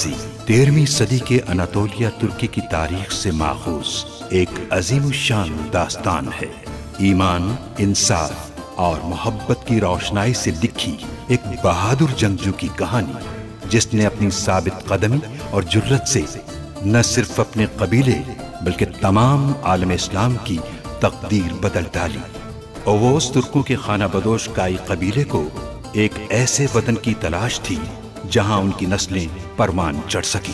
गाजी 13वीं सदी के अनातोलिया तुर्की की तारीख से माखूज एक अजीमुशान दास्तान है। ईमान, इंसाफ और मोहब्बत की रोशनाई से लिखी एक बहादुर जंगजू की कहानी, जिसने अपनी साबित कदमी और जुर्रत से न सिर्फ अपने कबीले बल्कि तमाम आलम इस्लाम की तकदीर बदल डाली। ओवोस तुर्कों के खाना बदोश काई कबीले को एक ऐसे वतन की तलाश थी जहां उनकी नस्लें परवान चढ़ सकी।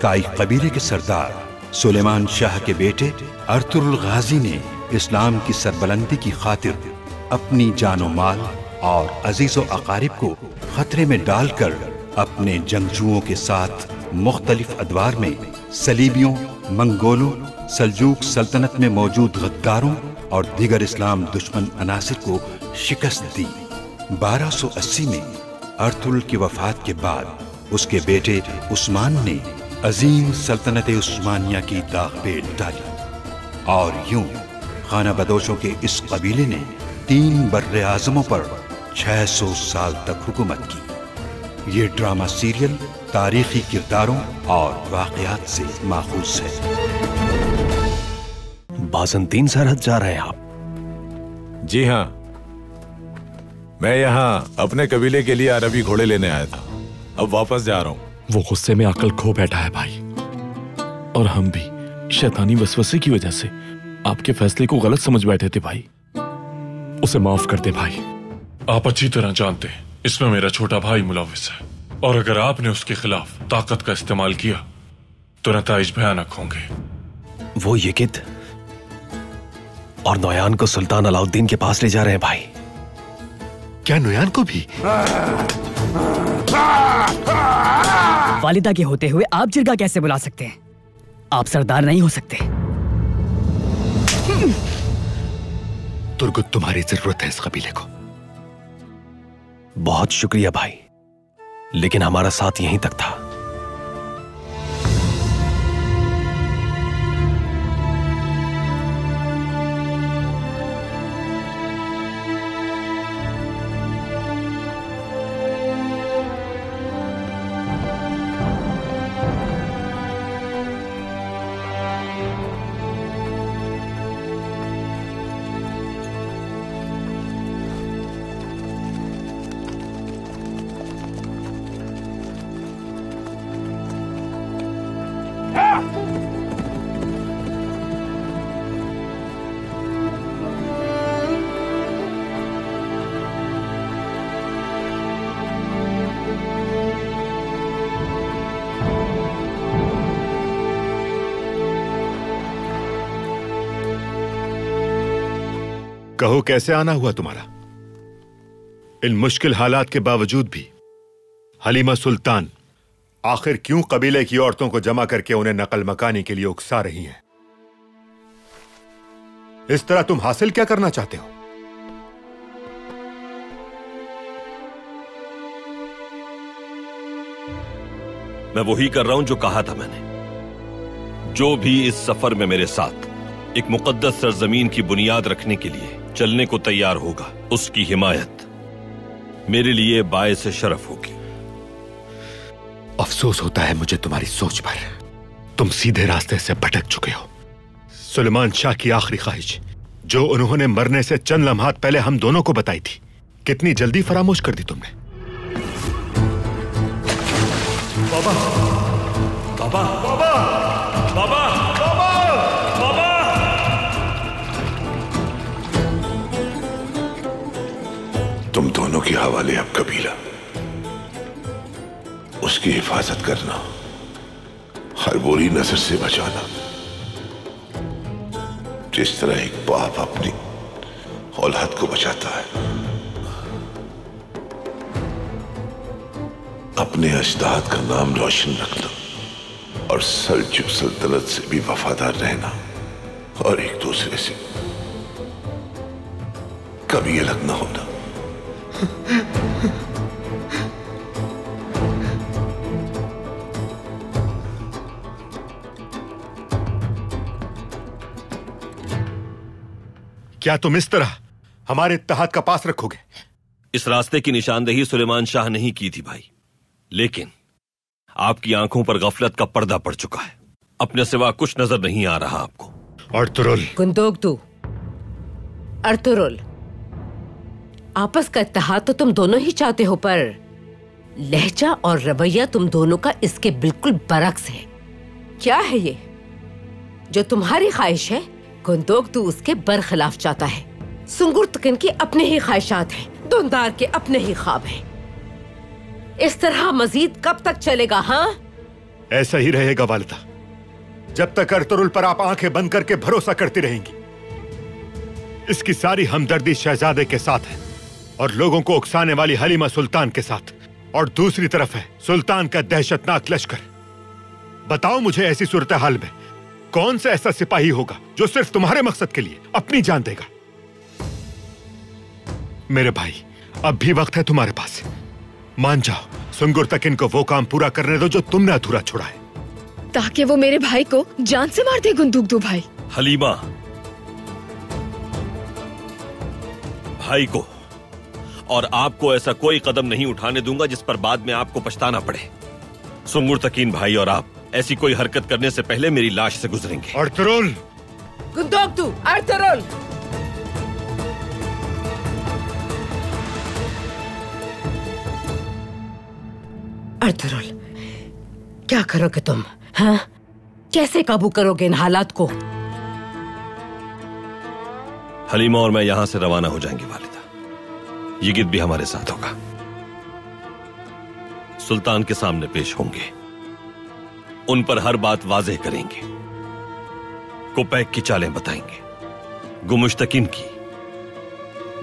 काई कबीले के सरदार सुलेमान शाह के बेटे अर्तुगरुल गाजी ने इस्लाम की सरबलंदी की खातिर अपनी जानो माल और अजीजो अकारिब को खतरे में डालकर अपने जंगजुओं के साथ मुख्तलिफ अदवार में सलीबियों, मंगोलों, सल्जूक सल्तनत में मौजूद गद्दारों और दीगर इस्लाम दुश्मन अनासिर को शिकस्त दी। 1280 में अर्तुगरुल की वफात के बाद उसके बेटे उस्मान ने अजीम सल्तनत उस्मानिया की दागपेट डाली और यूं खाना बदोशों के इस कबीले ने 3 बर्रे आज़मों पर 600 साल तक हुकूमत की। ये ड्रामा सीरियल तारीखी किरदारों और वाक़यात से माखूज है। बाज़ंतीन सरहद जा रहे हैं आप? जी हाँ, मैं यहाँ अपने कबीले के लिए अरबी घोड़े लेने आया था। अब वापस जा रहा हूँ। वो गुस्से में अकल खो बैठा है भाई, और हम भी शैतानी वसवसे की वजह से आपके फैसले को गलत समझ बैठे थे भाई। उसे माफ कर दे भाई। आप अच्छी तरह जानते हैं इसमें मेरा छोटा भाई मुलविस है, और अगर आपने उसके खिलाफ ताकत का इस्तेमाल किया तो नताइज भयानक होंगे। वो यकिद और नोयान को सुल्तान अलाउद्दीन के पास ले जा रहे हैं भाई। क्या नोयान को भी? वालिदा के होते हुए आप जिरगा कैसे बुला सकते हैं? आप सरदार नहीं हो सकते। तुर्गुत, तुम्हारी जरूरत है इस कबीले को। बहुत शुक्रिया भाई, लेकिन हमारा साथ यहीं तक था। कहो, कैसे आना हुआ तुम्हारा? इन मुश्किल हालात के बावजूद भी हलीमा सुल्तान आखिर क्यों कबीले की औरतों को जमा करके उन्हें नकल मकानी के लिए उकसा रही हैं? इस तरह तुम हासिल क्या करना चाहते हो? मैं वही कर रहा हूं जो कहा था मैंने। जो भी इस सफर में मेरे साथ एक मुकद्दस सरजमीन की बुनियाद रखने के लिए चलने को तैयार होगा, उसकी हिमायत मेरे लिए बायस शरफ होगी। अफसोस होता है मुझे तुम्हारी सोच पर। तुम सीधे रास्ते से भटक चुके हो। सुलेमान शाह की आखिरी ख्वाहिश, जो उन्होंने मरने से चंद लम्हात पहले हम दोनों को बताई थी, कितनी जल्दी फरामोश कर दी तुमने। बाबा, बाबा, बाबा, बाबा, बाबा, बाबा। तुम दोनों के हवाले अब कबीला। उसकी हिफाजत करना, हर बुरी नजर से बचाना, जिस तरह एक बाप अपनी औलाद को बचाता है। अपने अजदाद का नाम रोशन रखना और सल्जूक सल्तनत से भी वफादार रहना, और एक दूसरे से कभी अलग न होना। क्या तुम इस तरह हमारे इत्तेहाद का पास रखोगे? इस रास्ते की निशानदेही सुलेमान शाह नहीं की थी भाई, लेकिन आपकी आंखों पर गफलत का पर्दा पड़ चुका है। अपने सिवा कुछ नजर नहीं आ रहा आपको। अर्तुरुल, गुंदोगतू, अर्तुरुल, आपस का इत्तेहाद तो तुम दोनों ही चाहते हो, पर लहजा और रवैया तुम दोनों का इसके बिल्कुल बरक्स है। क्या है ये? जो तुम्हारी ख्वाहिश है, गुंदोगतू उसके बरखिलाफ चाहता है। सुंगुरतकिन की अपने ही ख्वाहिशात हैं, दुंदार के अपने ही ख्वाब हैं। इस तरह मजीद कब तक चलेगा? हाँ, ऐसा ही रहेगा वालिदा, जब तक अर्तुरुल पर आप आंखें बंद करके भरोसा करती रहेंगी। इसकी सारी हमदर्दी शहजादे के साथ है और लोगों को उकसाने वाली हलीमा सुल्तान के साथ, और दूसरी तरफ है सुल्तान का दहशतनाक लश्कर। बताओ मुझे, ऐसी सूरत हाल में कौन सा ऐसा सिपाही होगा जो सिर्फ तुम्हारे मकसद के लिए अपनी जान देगा? मेरे भाई, अब भी वक्त है तुम्हारे पास। मान जाओ, सुंगुरतकिन को वो काम पूरा करने दो जो तुमने अधूरा छोड़ा है, ताकि वो मेरे भाई को जान से मार दे। गुंदुगदू भाई, हलीमा, भाई को और आपको ऐसा कोई कदम नहीं उठाने दूंगा जिस पर बाद में आपको पछताना पड़े। सुंगुरतकिन भाई और आप ऐसी कोई हरकत करने से पहले मेरी लाश से गुजरेंगे। अर्तुरुल, गुंदोगतू, अर्तुरुल, अर्तुरुल, क्या करोगे तुम? हाँ, कैसे काबू करोगे इन हालात को? हलीमा और मैं यहां से रवाना हो जाएंगे वालिदा। यिगित भी हमारे साथ होगा। सुल्तान के सामने पेश होंगे, उन पर हर बात वाज़ेह करेंगे, कोपैक की चालें बताएंगे, गुमुश्तकिन की,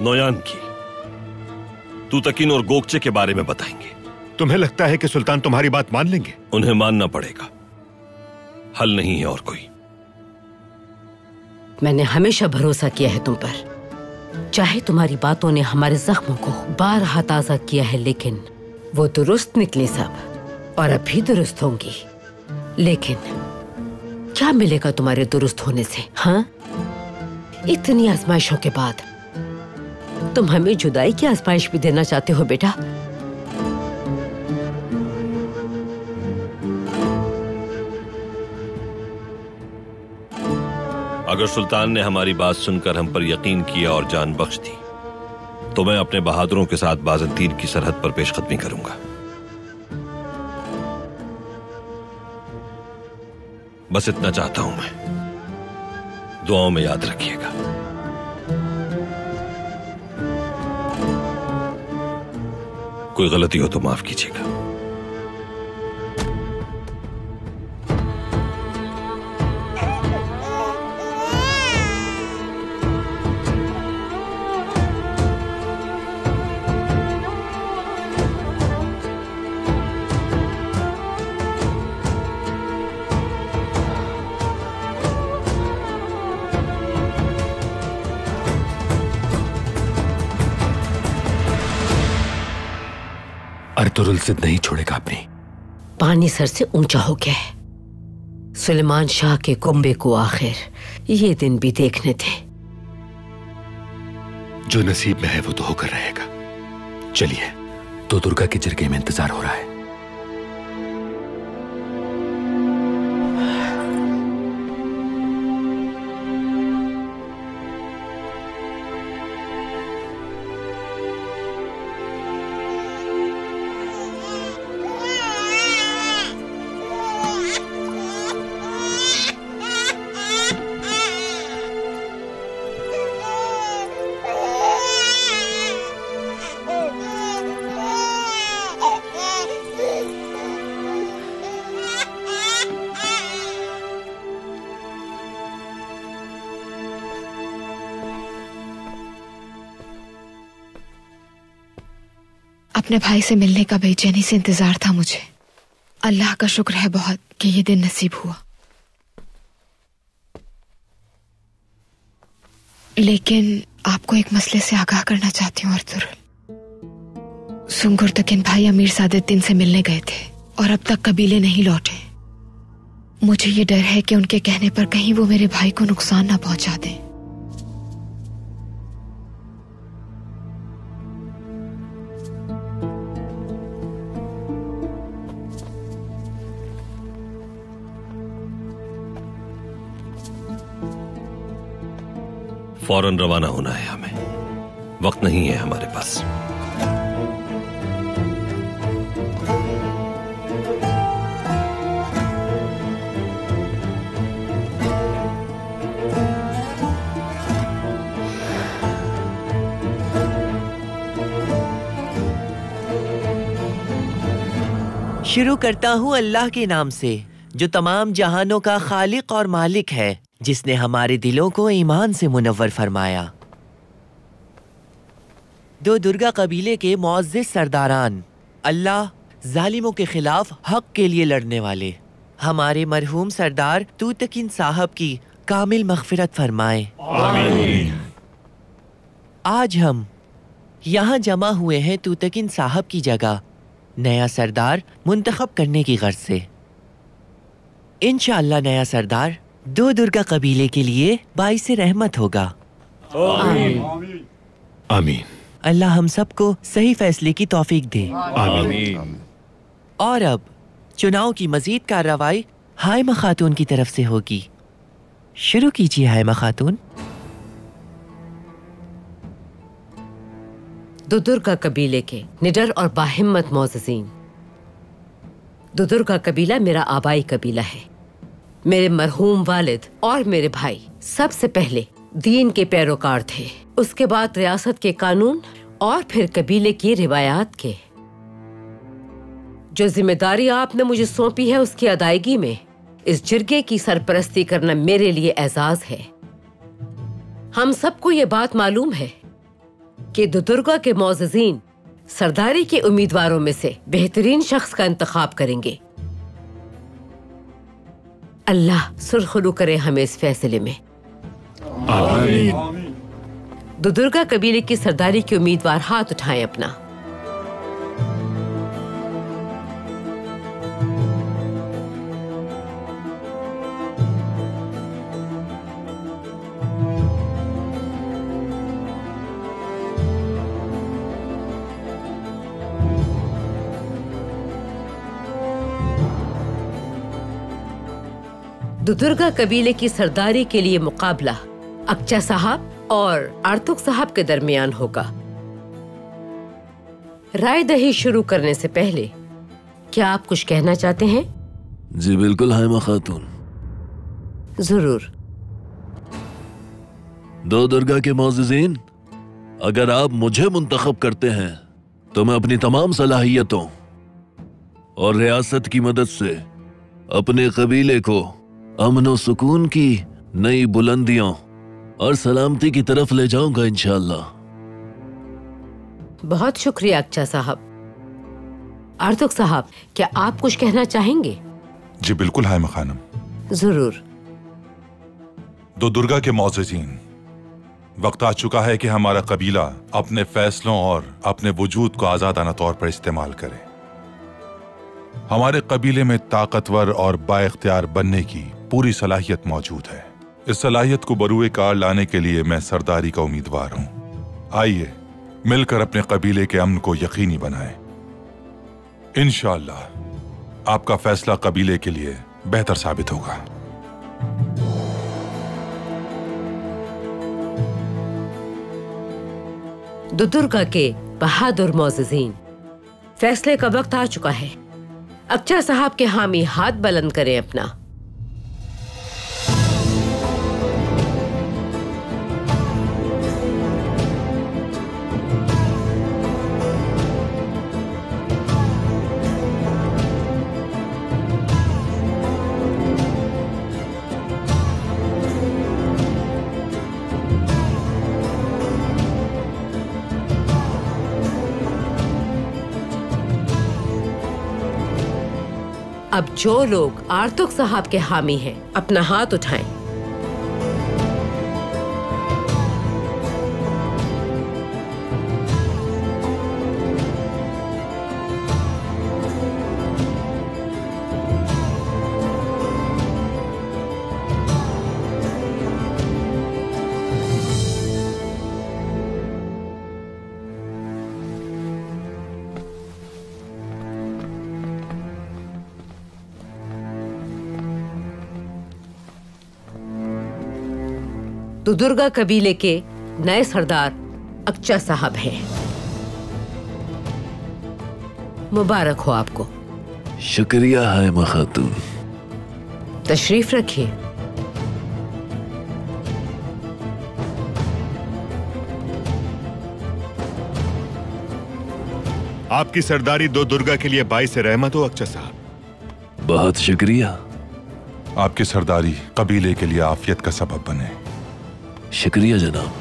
नोयान की, तूतकिन और गोकचे के बारे में बताएंगे। तुम्हें लगता है कि सुल्तान तुम्हारी बात मान लेंगे? उन्हें मानना पड़ेगा, हल नहीं है और कोई। मैंने हमेशा भरोसा किया है तुम पर, चाहे तुम्हारी बातों ने हमारे जख्मों को बारहा ताजा किया है, लेकिन वो दुरुस्त निकली सब, और अब भी दुरुस्त होंगी। लेकिन क्या मिलेगा तुम्हारे दुरुस्त होने से? हाँ, इतनी आजमाइशों के बाद तुम हमें जुदाई की आजमाइश भी देना चाहते हो बेटा? अगर सुल्तान ने हमारी बात सुनकर हम पर यकीन किया और जान बख्श दी, तो मैं अपने बहादुरों के साथ बाज़ंतीन की सरहद पर पेशकदमी करूंगा। बस इतना चाहता हूं मैं, दुआओं में याद रखिएगा। कोई गलती हो तो माफ कीजिएगा। अर्तुरुल जिद नहीं छोड़ेगा अपनी। पानी सर से ऊंचा हो गया है। सुलेमान शाह के कुंबे को आखिर ये दिन भी देखने थे। जो नसीब में है वो तो होकर रहेगा। चलिए, तो दुर्गा के जिरगे में इंतजार हो रहा है। अपने भाई से मिलने का बेचैनी से इंतजार था मुझे। अल्लाह का शुक्र है बहुत कि ये दिन नसीब हुआ। लेकिन आपको एक मसले से आगाह करना चाहती हूँ अर्तुरुल। सुंगुरतकिन भाई अमीर सादुद्दीन से मिलने गए थे और अब तक कबीले नहीं लौटे। मुझे ये डर है कि उनके कहने पर कहीं वो मेरे भाई को नुकसान ना पहुंचा दें। फौरन रवाना होना है हमें, वक्त नहीं है हमारे पास। शुरू करता हूँ अल्लाह के नाम से, जो तमाम जहानों का खालिक और मालिक है, जिसने हमारे दिलों को ईमान से मुनव्वर फरमाया। दो दुर्गा कबीले के मुअज़्ज़िज़ सरदारान, अल्लाह जालिमों के खिलाफ हक के लिए लड़ने वाले, हमारे मरहूम सरदार तूतकिन साहब की कामिल मग़फ़िरत फरमाए। आमीन। आज हम यहाँ जमा हुए हैं तूतकिन साहब की जगह नया सरदार मुंतखब करने की गर्ज से। इंशाअल्लाह नया सरदार दो दुर्गा कबीले के लिए बाइसे रहमत होगा। आमीन। आमीन। अल्लाह हम सबको सही फैसले की तौफीक दे। आमीन। और अब चुनाव की मजीद कार्रवाई हाइमा खातून की तरफ से होगी। शुरू कीजिए हाइमा खातून। दुदुर्गा कबीले के निडर और बाहिम्मत मोअज़्ज़िज़ीन। दुदुर्गा कबीला मेरा आबाई कबीला है। मेरे मरहूम वालिद और मेरे भाई सबसे पहले दीन के पैरोकार थे, उसके बाद रियासत के कानून और फिर कबीले की रिवायात के। जो जिम्मेदारी आपने मुझे सौंपी है उसकी अदायगी में इस जिरगे की सरपरस्ती करना मेरे लिए एजाज है। हम सबको ये बात मालूम है कि दुदुर्गा के मुअज़्ज़िज़ीन सरदारी के उम्मीदवारों में से बेहतरीन शख्स का इंतखाब करेंगे। अल्लाह सुरखरू करे हमें इस फैसले में। आमीन। दुदुर्गा कबीले की सरदारी के उम्मीदवार हाथ उठाएं अपना। दुदुर्गा कबीले की सरदारी के लिए मुकाबला अक्चा साहब और आर्तुक साहब के दरमियान होगा। राय दही शुरू करने से पहले क्या आप कुछ कहना चाहते हैं? जी बिल्कुल हाइमा खातून। जरूर। दो दुर्गा के मुअज़्ज़िज़ीन, अगर आप मुझे मुंतखब करते हैं तो मैं अपनी तमाम सलाहियतों और रियासत की मदद से अपने कबीले को अमन और सुकून की नई बुलंदियों और सलामती की तरफ ले जाऊंगा इंशाअल्लाह। बहुत शुक्रिया अक्चा साहब। आर्तुक साहब, क्या आप कुछ कहना चाहेंगे? जी बिल्कुल हाइमा खानम। जरूर। दो दुर्गा के मुअज़्ज़िज़ीन, वक्त आ चुका है कि हमारा कबीला अपने फैसलों और अपने वजूद को आजादाना तौर पर इस्तेमाल करे। हमारे कबीले में ताकतवर और बाइख्तियार बनने की पूरी सलाहियत मौजूद है। इस सलाहियत को बरूए कार लाने के लिए मैं सरदारी का उम्मीदवार हूं। आइए मिलकर अपने कबीले के अमन को यकीनी बनाएं। इंशाअल्लाह आपका फैसला कबीले के लिए बेहतर साबित होगा। दुदुर्गा के बहादुर मुअज़्ज़िज़ीन, फैसले का वक्त आ चुका है। अक्चा साहब के हामी हाथ बुलंद करें अपना। अब जो लोग आर्तुक साहब के हामी हैं, अपना हाथ उठाएं। तो दुर्गा कबीले के नए सरदार अक्चा साहब हैं। मुबारक हो आपको। शुक्रिया हाइमा खातून। तशरीफ रखिए। आपकी सरदारी दो दुर्गा के लिए बाइस रहमत हो अक्चा साहब। बहुत शुक्रिया। आपकी सरदारी कबीले के लिए आफियत का सबब बने। शुक्रिया जनाब।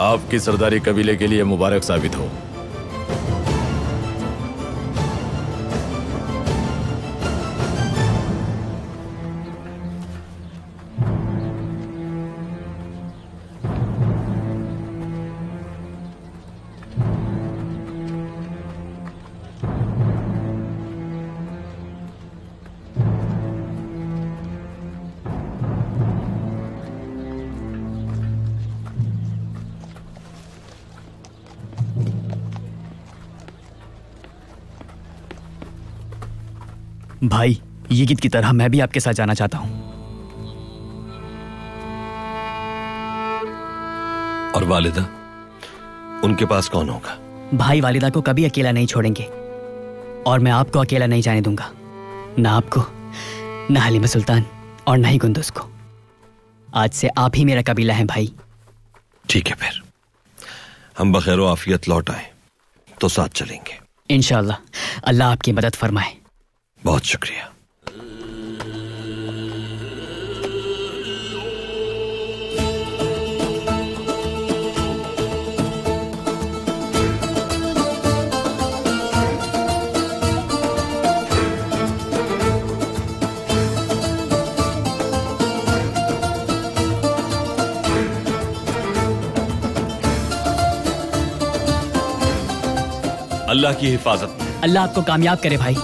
आपकी सरदारी कबीले के लिए मुबारक साबित हो। भाई, ये गीत की तरह मैं भी आपके साथ जाना चाहता हूं। और वालिदा, उनके पास कौन होगा? भाई वालिदा को कभी अकेला नहीं छोड़ेंगे और मैं आपको अकेला नहीं जाने दूंगा, ना आपको, ना हलीमा सुल्तान और ना ही कुंदुस को। आज से आप ही मेरा कबीला है भाई। ठीक है, फिर हम बखैर आफियत लौट आए तो साथ चलेंगे इंशाअल्लाह। अल्लाह आपकी मदद फरमाए। बहुत शुक्रिया। अल्लाह की हिफाजत। अल्लाह आपको कामयाब करे भाई।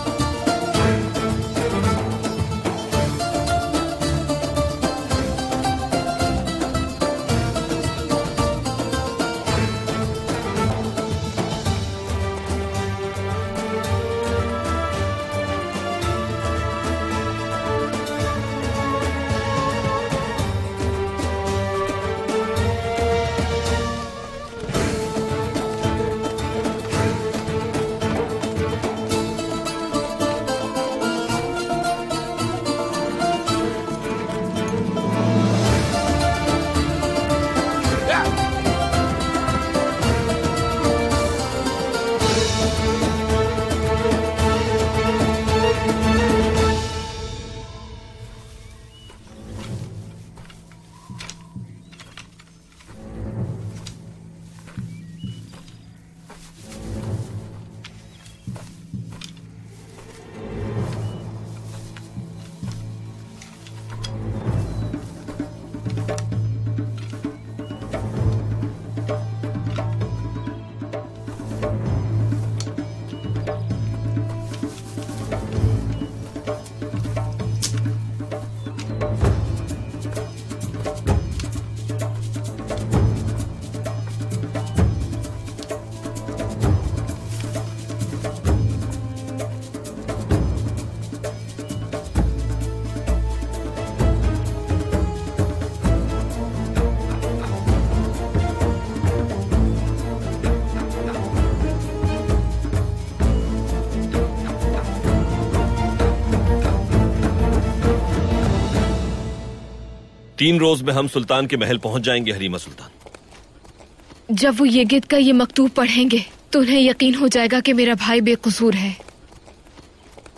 तीन रोज में हम सुल्तान के महल पहुंच जाएंगे हलीमा सुल्तान। जब वो ये गिद्ध का ये मकतूब पढ़ेंगे तो उन्हें यकीन हो जाएगा कि मेरा भाई बेकसूर है।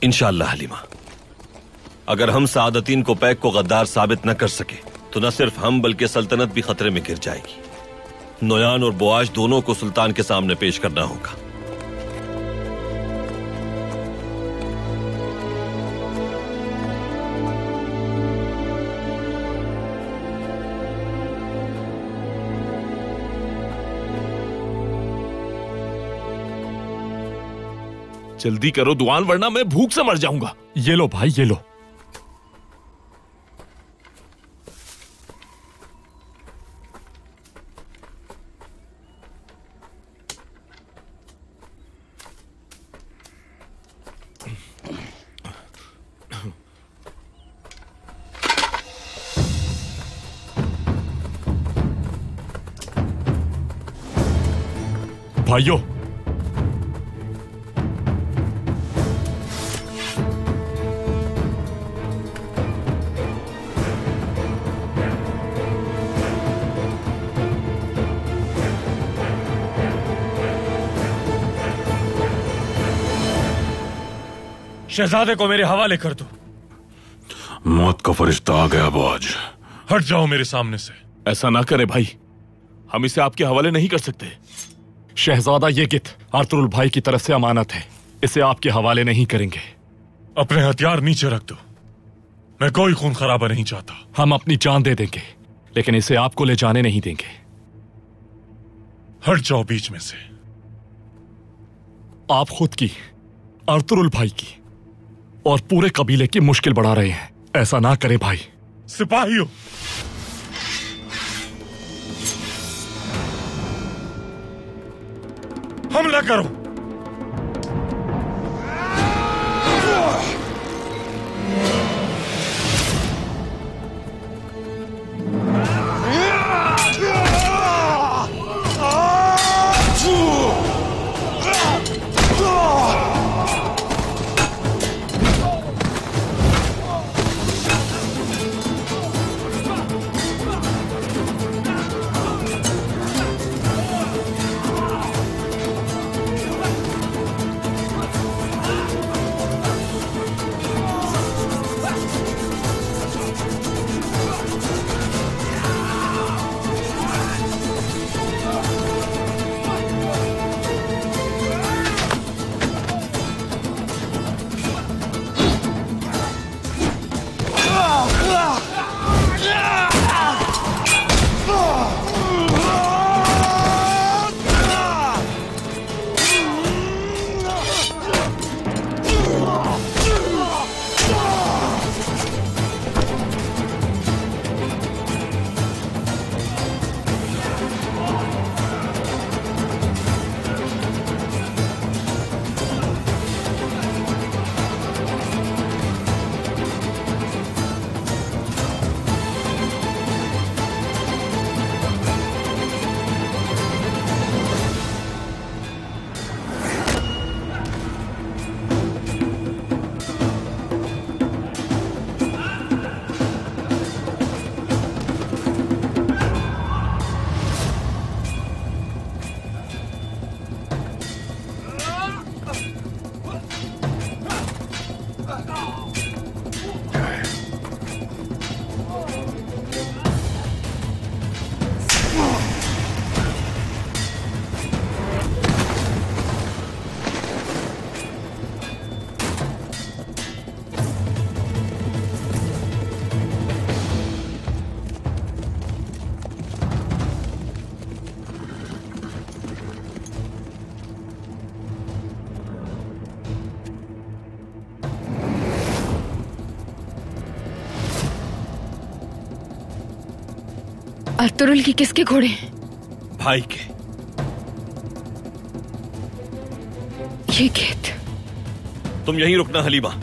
इंशाअल्लाह हलीमा, अगर हम सादतीन को पैक को गद्दार साबित न कर सके तो न सिर्फ हम बल्कि सल्तनत भी खतरे में गिर जाएगी। नोयान और बोआज दोनों को सुल्तान के सामने पेश करना होगा। जल्दी करो दुआन, वरना मैं भूख से मर जाऊंगा। ये लो भाई, ये लो। भाइयों, शहजादे को मेरे हवाले कर दो। मौत का फरिश्ता आ गया वो आज। हट जाओ मेरे सामने से। ऐसा ना करे भाई, हम इसे आपके हवाले नहीं कर सकते। शहजादा ये गित आर्तुरुल भाई की तरफ से अमानत है, इसे आपके हवाले नहीं करेंगे। अपने हथियार नीचे रख दो, मैं कोई खून खराबा नहीं चाहता। हम अपनी जान दे देंगे, लेकिन इसे आपको ले जाने नहीं देंगे। हट जाओ बीच में से। आप खुद की, आर्तुरुल भाई की और पूरे कबीले की मुश्किल बढ़ा रहे हैं। ऐसा ना करे भाई। सिपाहियों, हमला करो। आर्तुरुल की किसके घोड़े? भाई के। ये खेत। तुम यहीं रुकना हलीमा।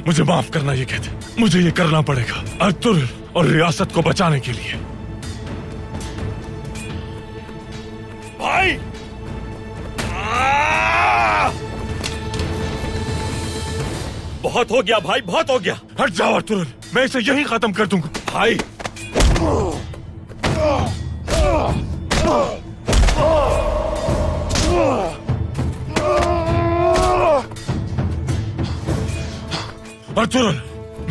मुझे माफ करना, ये कहते मुझे ये करना पड़ेगा आर्तुरुल और रियासत को बचाने के लिए। भाई बहुत हो गया भाई, बहुत हो गया। हट जाओ आर्तुरुल, मैं इसे यहीं खत्म कर दूंगा। भाई आर्तुरुल,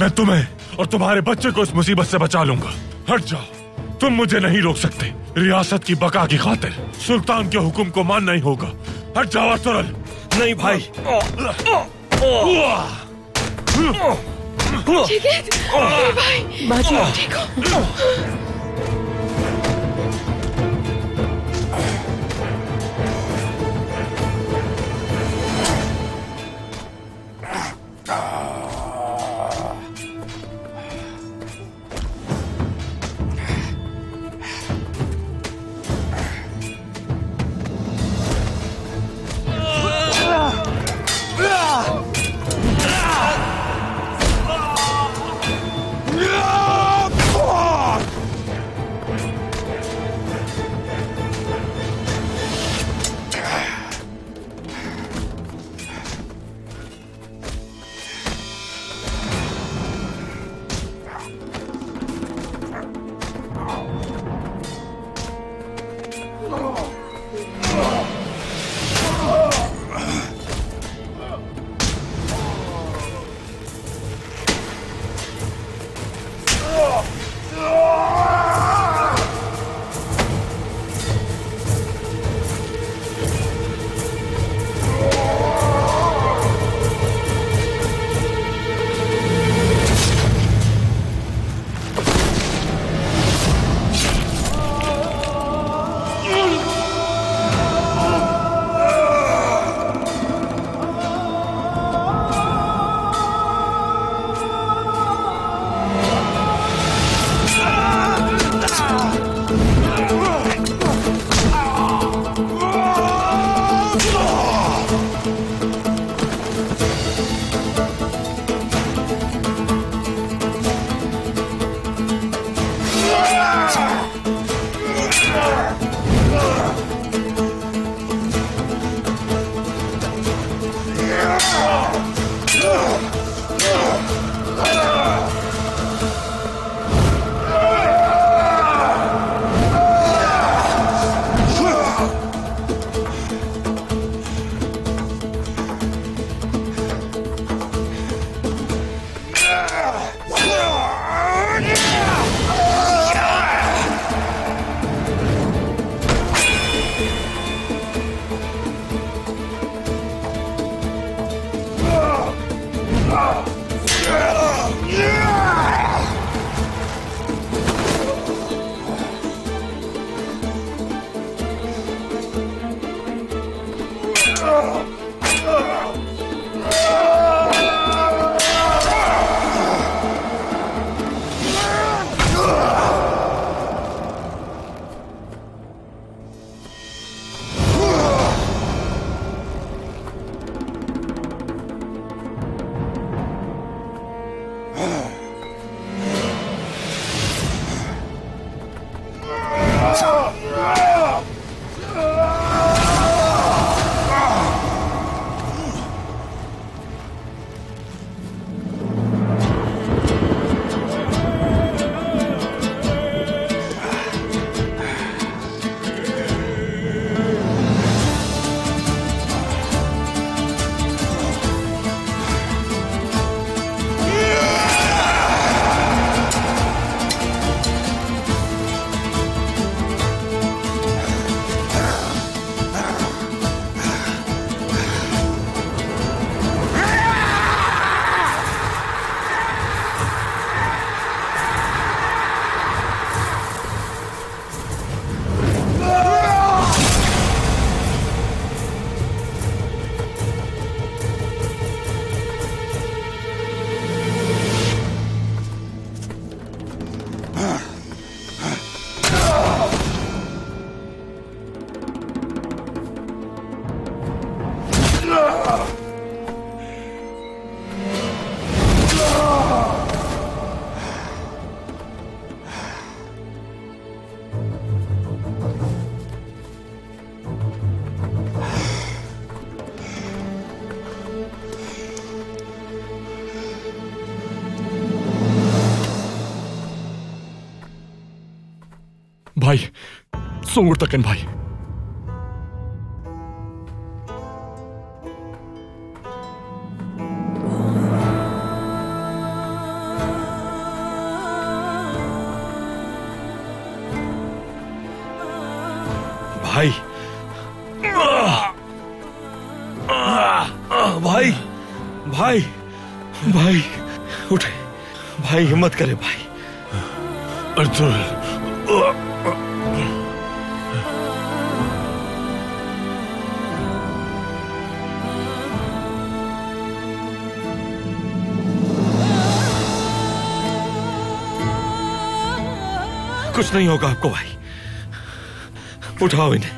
मैं तुम्हें और तुम्हारे बच्चे को इस मुसीबत से बचा लूंगा। हट जाओ, तुम मुझे नहीं रोक सकते। रियासत की बका की खातिर सुल्तान के हुक्म को मानना ही होगा। हट जाओ अर्तुगरुल। नहीं भाई। ठीक है भाई। बाजी ठीक हो? भाई सुंगुर तकन भाई, भाई भाई भाई उठे भाई, हिम्मत करे भाई। अर्तुल, कुछ नहीं होगा आपको भाई। उठाओ इन्हें,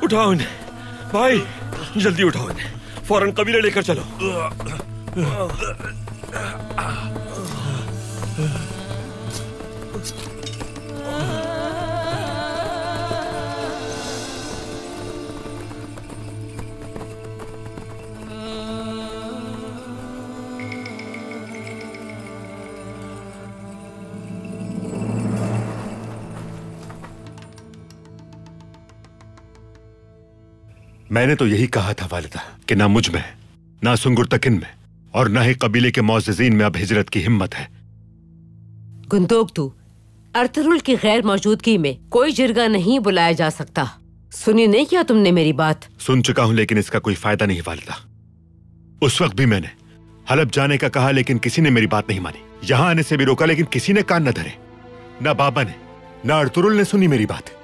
उठाओ इन्हें भाई, जल्दी उठाओ इन्हें, फौरन कबीले लेकर चलो। मैंने तो यही कहा था वालिदा कि ना मुझ में, ना सुंगुरतकिन में और ना ही कबीले के मौज़िज़ीन में अब हिजरत की हिम्मत है। गुंदोक्तू, अर्तुरुल की गैर मौजूदगी में कोई जिरगा नहीं बुलाया जा सकता। सुनी नहीं क्या तुमने मेरी बात? सुन चुका हूं, लेकिन इसका कोई फायदा नहीं वालिदा। उस वक्त भी मैंने हलब जाने का कहा, लेकिन किसी ने मेरी बात नहीं मानी। यहां आने से भी रोका, लेकिन किसी ने कान न धरे। ना बाबा ने, ना अर्तुरुल ने सुनी मेरी बात।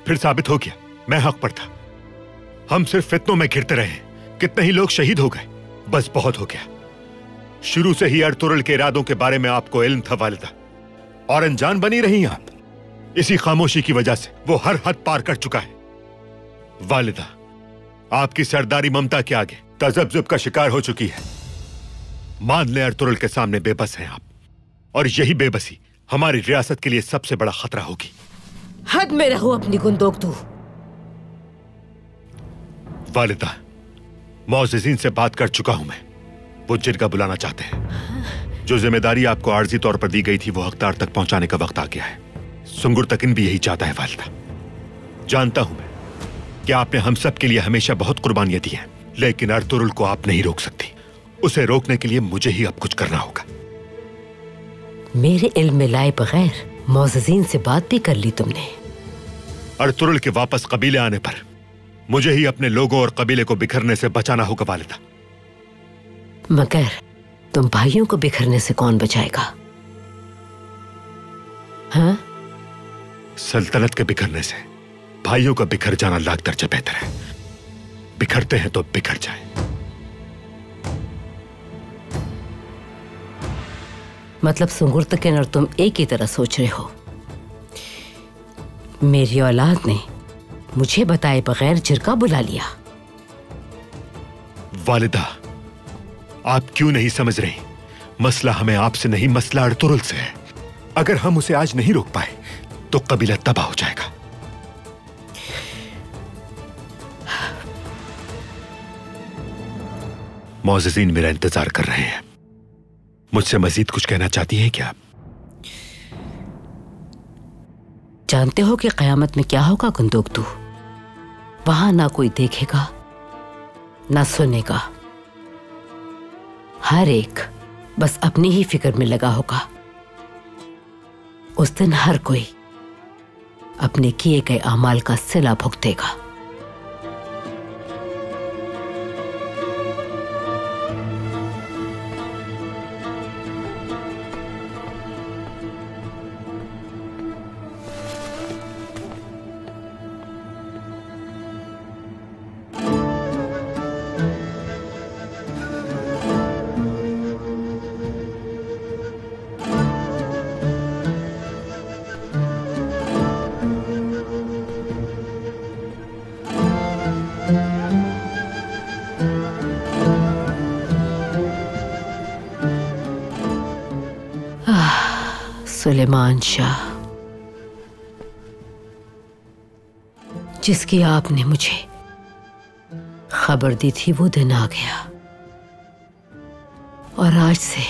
फिर साबित हो गया मैं हक पर था। हम सिर्फ फितनों में घिरते रहे, कितने ही लोग शहीद हो गए, बस बहुत हो गया। शुरू से ही अर्तुरुल के इरादों के बारे में आपको इल्म था वालिदा, और अनजान बनी रही आप। इसी खामोशी की वजह से वो हर हद पार कर चुका है। वालिदा, आपकी सरदारी ममता के आगे तजब्जुब का शिकार हो चुकी है। मान ले अर्तुरुल के सामने बेबस हैं आप, और यही बेबसी हमारी रियासत के लिए सबसे बड़ा खतरा होगी। हद में रहो अपनी गुंदोक्तू। वालिदा, मौज़िज़ीन से बात कर चुका हूं मैं। वो जिरगा बुलाना चाहते हैं। जो जिम्मेदारी आपको आर्जी तौर पर दी गई थी, वो हकदार तक पहुंचाने का वक्त आ गया है। सुंगुरतकिन भी यही चाहता है वालिदा। जानता हूं मैं कि आपने हम सब के लिए हमेशा बहुत कुर्बानियां दी हैं, लेकिन अर्तुरुल को आप नहीं रोक सकती। उसे रोकने के लिए मुझे ही अब कुछ करना होगा। मेरे इल्म में लाए बगैर मौज़िज़ीन से बात भी कर ली तुमने? अर्तुरुल के वापस कबीले आने पर मुझे ही अपने लोगों और कबीले को बिखरने से बचाना होगा वालिदा। मगर तुम भाइयों को बिखरने से कौन बचाएगा? हाँ? सल्तनत के बिखरने से भाइयों का बिखर जाना लाख दर्जा बेहतर है। बिखरते हैं तो बिखर जाए। मतलब सुंगुरतकिन और तुम एक ही तरह सोच रहे हो। मेरी औलाद ने मुझे बताए बगैर जिरगा बुला लिया। वालिदा, आप क्यों नहीं समझ रही? मसला हमें आपसे नहीं, मसला अर्तुरुल से है। अगर हम उसे आज नहीं रोक पाए तो कबीला तबाह हो जाएगा। मौज़िज़ीन मेरा इंतजार कर रहे हैं। मुझसे मजीद कुछ कहना चाहती हैं क्या? जानते हो कि कयामत में क्या होगा गुंदोक्तू? वहां ना कोई देखेगा ना सुनेगा। हर एक बस अपनी ही फिक्र में लगा होगा। उस दिन हर कोई अपने किए गए अमाल का सिला भुगतेगा। सुलेमान शाह, जिसकी आपने मुझे खबर दी थी, वो दिन आ गया। और आज से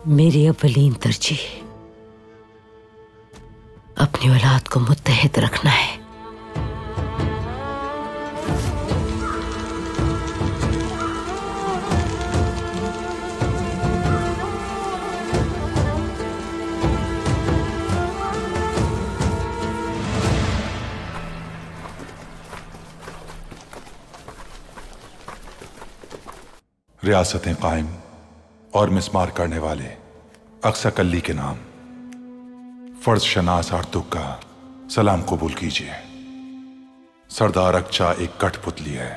मेरी अव्वलीन तरजीह अपनी औलाद को मुत्तहद रखना है। रियासतें कायम और मिसमार करने वाले अक्सकल्ली के नाम फर्ज शनास आर्तुक का सलाम कबूल कीजिए। सरदार अक्चा एक कठपुतली है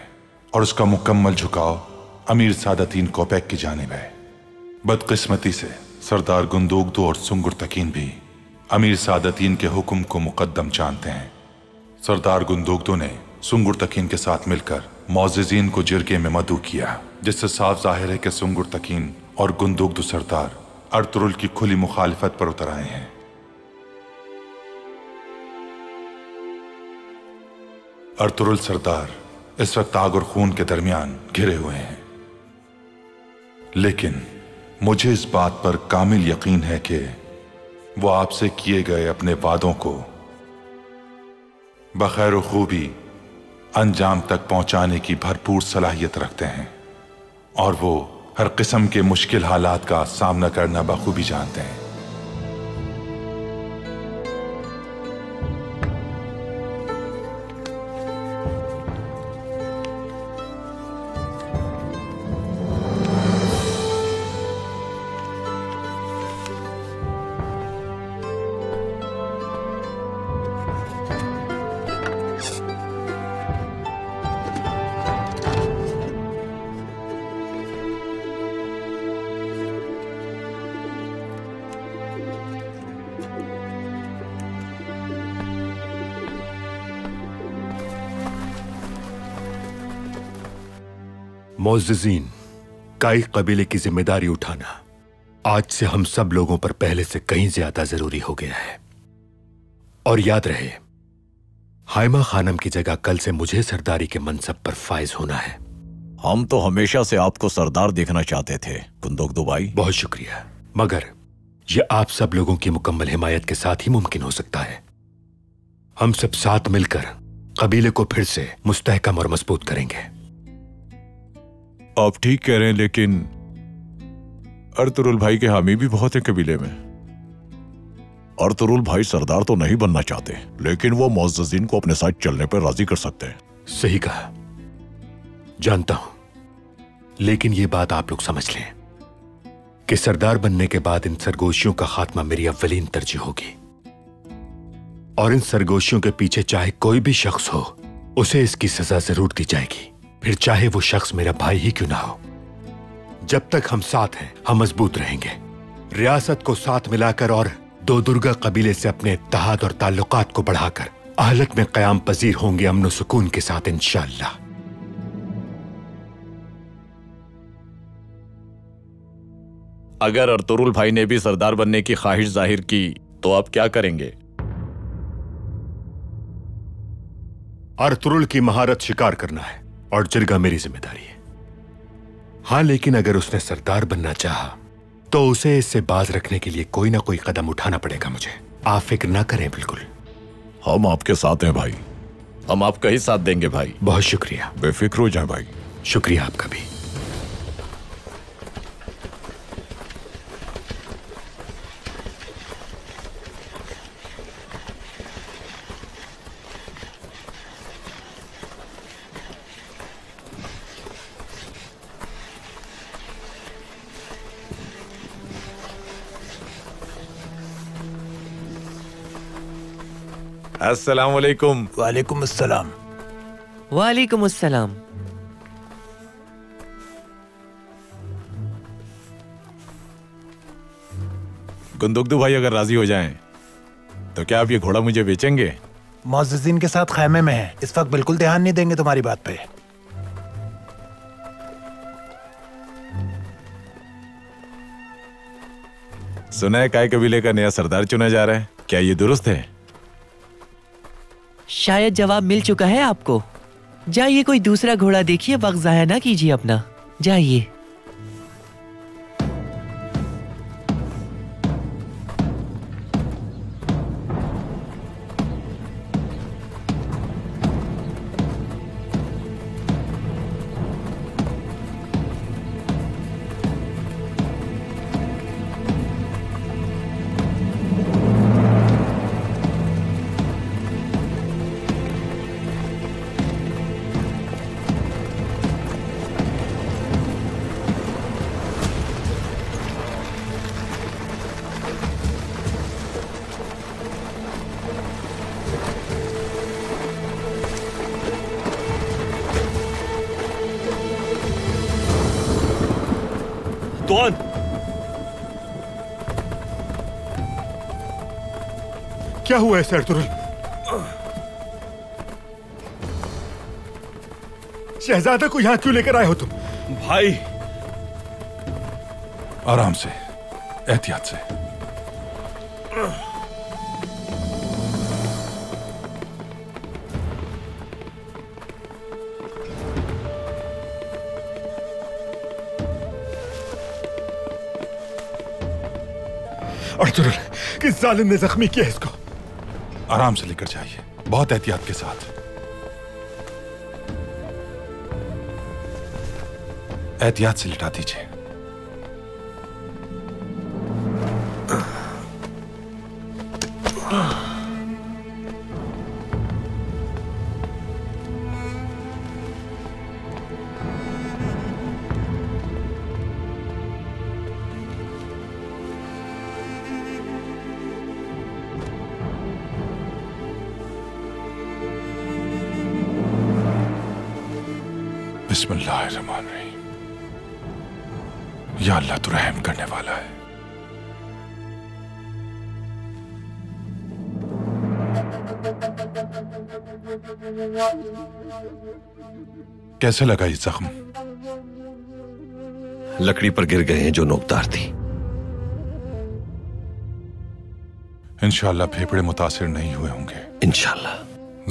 और उसका मुकम्मल झुकाव अमीर सादतीन कोपैक की जानिब है। बदकिस्मती से सरदार गुंदोगदो और सुंगुर तकीन भी अमीर सादतीन के हुक्म को मुकद्दम जानते हैं। सरदार गुंदोगदो ने सुंगुर तकीन के साथ मिलकर मौज़िज़ीन को जिरगे में मदऊ किया, जिससे साफ जाहिर है कि सुंगुर तकीन और गुंदोगदो सरदार अर्तुरुल की खुली मुखालिफत पर उतर आए हैं। अर्तुरुल सरदार इस वक्त आग और खून के दरमियान घिरे हुए हैं, लेकिन मुझे इस बात पर कामिल यकीन है कि वो आपसे किए गए अपने वादों को बखैर खूबी अंजाम तक पहुंचाने की भरपूर सलाहियत रखते हैं और वो हर किस्म के मुश्किल हालात का सामना करना बखूबी जानते हैं। मोज़िज़ीन, काई कबीले की जिम्मेदारी उठाना आज से हम सब लोगों पर पहले से कहीं ज्यादा जरूरी हो गया है। और याद रहे, हाइमा खानम की जगह कल से मुझे सरदारी के मनसब पर फाइज होना है। हम तो हमेशा से आपको सरदार देखना चाहते थे गुंदोगदो भाई। बहुत शुक्रिया, मगर यह आप सब लोगों की मुकम्मल हिमायत के साथ ही मुमकिन हो सकता है। हम सब साथ मिलकर कबीले को फिर से मुस्तहकम और मजबूत करेंगे। आप ठीक कह रहे हैं, लेकिन अर्तुरुल भाई के हामी भी बहुत है कबीले में। अर्तुरुल भाई सरदार तो नहीं बनना चाहते, लेकिन वो मौज़िज़ीन को अपने साथ चलने पर राजी कर सकते हैं। सही कहा, जानता हूं, लेकिन ये बात आप लोग समझ लें कि सरदार बनने के बाद इन सरगोशियों का खात्मा मेरी अव्वलीन तरजीह होगी। और इन सरगोशियों के पीछे चाहे कोई भी शख्स हो, उसे इसकी सजा जरूर दी जाएगी, फिर चाहे वो शख्स मेरा भाई ही क्यों ना हो। जब तक हम साथ हैं, हम मजबूत रहेंगे। रियासत को साथ मिलाकर और दो दुर्गा कबीले से अपने इत्तेहाद और ताल्लुकात को बढ़ाकर अहलक में क़याम पजीर होंगे अमन सुकून के साथ इंशाअल्लाह। अगर अर्तुरुल भाई ने भी सरदार बनने की ख्वाहिश जाहिर की तो आप क्या करेंगे? अर्तुरुल की महारत शिकार करना है और जिरगा मेरी जिम्मेदारी है। हां, लेकिन अगर उसने सरदार बनना चाहा तो उसे इससे बाज रखने के लिए कोई ना कोई कदम उठाना पड़ेगा मुझे। आप फिक्र ना करें, बिल्कुल। हम आपके साथ हैं भाई, हम आपका ही साथ देंगे भाई। बहुत शुक्रिया। बेफिक्र हो जाए भाई। शुक्रिया आपका भी। अस्सलाम वालेकुम। वालेकुम अस्सलाम। वालेकुम अस्सलाम। गुंदोगदो भाई अगर राजी हो जाएं, तो क्या आप ये घोड़ा मुझे बेचेंगे? मौज़िज़ीन के साथ खैमे में है, इस वक्त बिल्कुल ध्यान नहीं देंगे तुम्हारी बात पे। सुना है काय कबीले का नया सरदार चुना जा रहा है, क्या ये दुरुस्त है? शायद जवाब मिल चुका है आपको। जाइए कोई दूसरा घोड़ा देखिए, वक्त जाया ना कीजिए अपना, जाइए। कौन? क्या हुआ है अर्तुरुल? शहजादा को यहां क्यों लेकर आए हो तुम? भाई आराम से, एहतियात से। अर्तुरुल, किस जालिम ने जख्मी किया इसको? आराम से लेकर जाइए, बहुत एहतियात के साथ। एहतियात से लिटा दीजिए। बिस्मिल्लाहिर्रहमानिर्रहीम। या अल्लाह तू रहम करने वाला है। कैसे लगा ये जख्म? लकड़ी पर गिर गए हैं जो नोकदार थी। इंशाअल्लाह फेफड़े मुतासिर नहीं हुए होंगे। इंशाअल्लाह।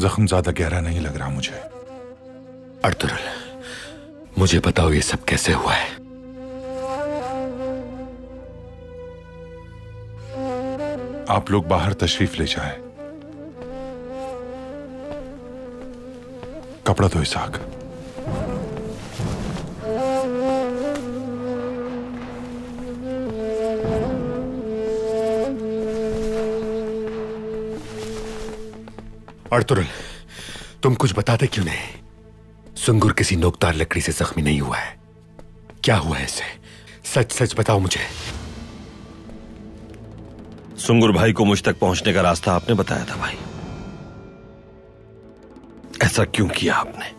जख्म ज्यादा गहरा नहीं लग रहा मुझे। अर्तुरुल, मुझे बताओ ये सब कैसे हुआ है? आप लोग बाहर तशरीफ ले जाएं। कपड़ा दो इसाक। अर्तुरुल, तुम कुछ बताते क्यों नहीं? सुंगुर किसी नोकदार लकड़ी से जख्मी नहीं हुआ है। क्या हुआ है इसे? सच सच बताओ मुझे। सुंगुर भाई को मुझ तक पहुंचने का रास्ता आपने बताया था भाई। ऐसा क्यों किया आपने?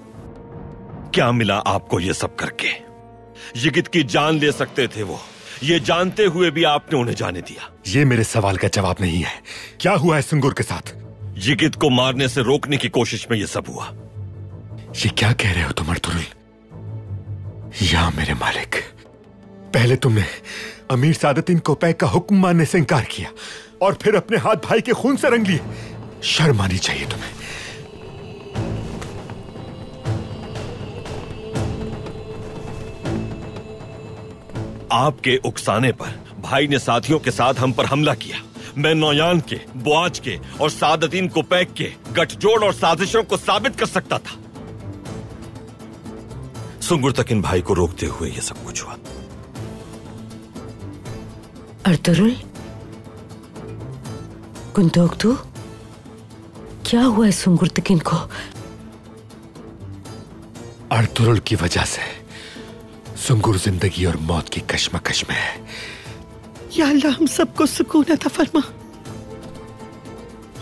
क्या मिला आपको ये सब करके? यिगित की जान ले सकते थे वो, ये जानते हुए भी आपने उन्हें जाने दिया। ये मेरे सवाल का जवाब नहीं है। क्या हुआ है सुंगुर के साथ? यिगित को मारने से रोकने की कोशिश में ये सब हुआ। ये क्या कह रहे हो तुम अर्तुरुल? या मेरे मालिक, पहले तुमने अमीर सादतीन कोपैक का हुक्म मानने से इनकार किया और फिर अपने हाथ भाई के खून से रंग लिए। शर्म आनी चाहिए तुम्हें। आपके उकसाने पर भाई ने साथियों के साथ हम पर हमला किया। मैं नौयान के, बुआज के और सादतीन कोपैक के गठजोड़ और साजिशों को साबित कर सकता था। सुंगुर तक इन भाई को रोकते हुए यह सब कुछ हुआ। अर्तुरुल, कुंतोक्तु, क्या हुआ है सुंगुर तकिन को? अर्तुरुल की वजह से सुंगुर जिंदगी और मौत की कश्मकश में है। या अल्लाह, हम सबको सुकून अता फरमा।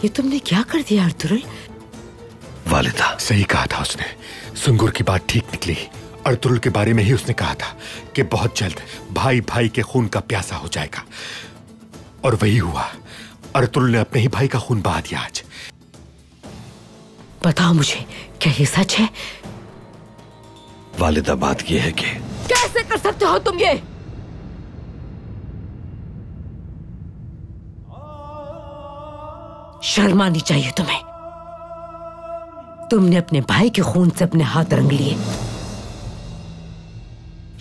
ये तुमने क्या कर दिया अर्तुरुल? वालिदा, सही कहा था उसने। सुंगुर की बात ठीक निकली। अर्तुरुल के बारे में ही उसने कहा था कि बहुत जल्द भाई भाई के खून का प्यासा हो जाएगा, और वही हुआ। अर्तुरुल ने अपने ही भाई का खून बहा दिया आज। बताओ मुझे, क्या ये सच है? वालिदा, बात यह है कि कैसे कर सकते हो तुम ये? शर्म आनी चाहिए तुम्हें। तुमने अपने भाई के खून से अपने हाथ रंग लिए।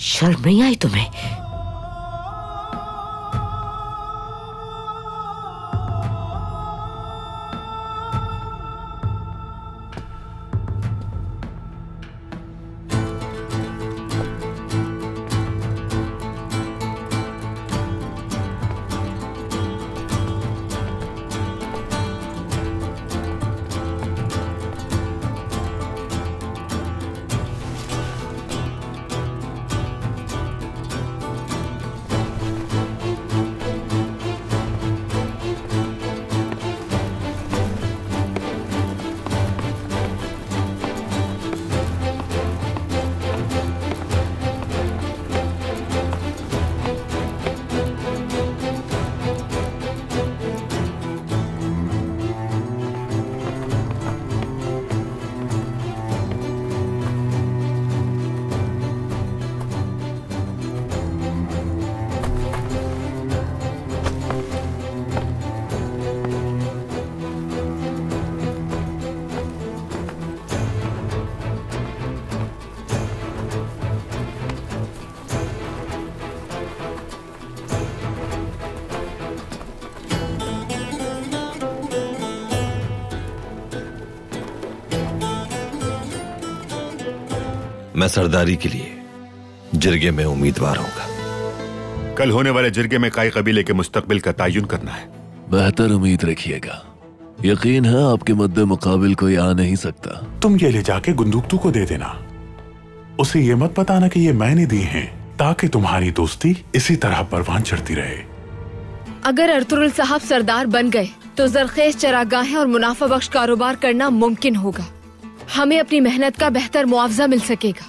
शर्म नहीं आई तुम्हें? मैं सरदारी के लिए जिरगे में उम्मीदवार होगा। कल होने वाले जिरगे में काई कबीले के मुस्तकबिल का तयन करना है। बेहतर उम्मीद रखिएगा। यकीन है आपके मद्दे मुकाबिल कोई आ नहीं सकता। तुम ये ले जाके गुंदुकतू को दे देना। उसे ये मत बताना कि ये मैंने दी हैं, ताकि तुम्हारी दोस्ती इसी तरह परवान चढ़ती रहे। अगर अर्तुरुल साहब सरदार बन गए तो जरखेज चरागाहें और मुनाफा बख्श कारोबार करना मुमकिन होगा। हमें अपनी मेहनत का बेहतर मुआवजा मिल सकेगा।